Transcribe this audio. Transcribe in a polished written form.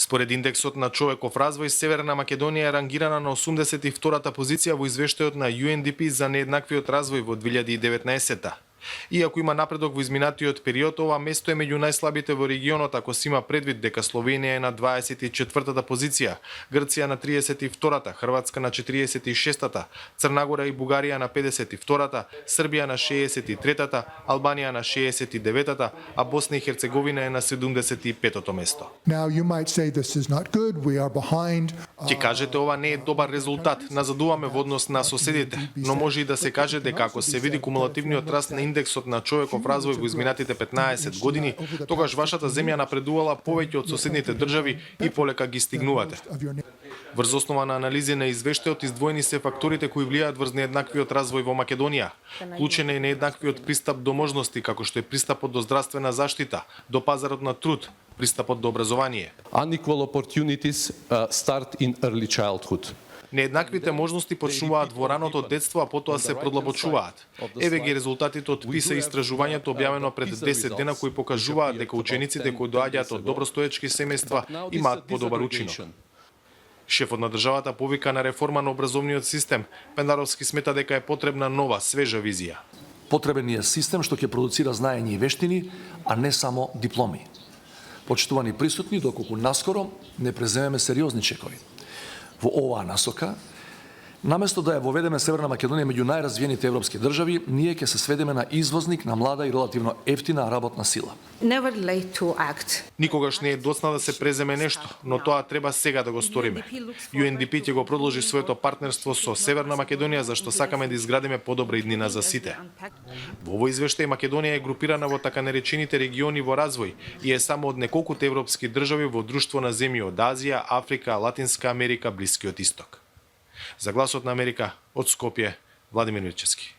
Според индексот на човеков развој, Северна Македонија е рангирана на 82-та позиција во извештајот на UNDP за нееднаквиот развој во 2019-та. Иако има напредок во изминатиот период, ова место е меѓу најслабите во регионот ако се има предвид дека Словенија е на 24-та позиција, Грција на 32-та, Хрватска на 46-та, Црна Гора и Бугарија на 52-та, Србија на 63-та, Албанија на 69-та, а Босна и Херцеговина е на 75-то место. Ќе кажете ова не е добар резултат, назадуваме во однос на соседите, но може и да се каже дека ако се види кумулативниот раст на индексот на човеков развој во изминатите 15 години, тогаш вашата земја напредувала повеќе од соседните држави и полека ги стигнувате. Врз основа на анализи на извештајот издвоени се факторите кои влијаат врз нееднаквиот развој во Македонија. Вклучен е нееднаквиот пристап до можности, како што е пристапот до здравствена заштита, до пазарот на труд, пристапот до образование. Unequal opportunities start in early childhood. Нееднаквите можности почнуваат во раното детство, а потоа се продлабочуваат. Еве ги резултатите од PISA истражувањето објавено пред 10 дена кои покажуваат дека учениците кои доаѓаат од добростоечки семејства имаат подобар учинок. Шефот на државата повика на реформа на образовниот систем. Пендаровски смета дека е потребна нова, свежа визија. Потребен е систем што ќе продуцира знаење и вештини, а не само дипломи. Почитувани присутни, доколку наскоро не преземеме сериозни чекови во оваа насока, наместо да ја воведеме Северна Македонија меѓу најразвиените европски држави, ние ќе се сведеме на извозник на млада и релативно ефтина работна сила. Никогаш не е доцна да се преземе нешто, но тоа треба сега да го сториме. UNDP ќе го продолжи своето партнерство со Северна Македонија, зашто сакаме да изградиме подобра иднина за сите. Во овој извештај Македонија е групирана во така наречените региони во развој и е само од неколкуте европски држави во друштво на земји од Азија, Африка, Латинска Америка, Блискиот Исток. За Гласот на Америка, од Скопје, Владимир Мирчевски.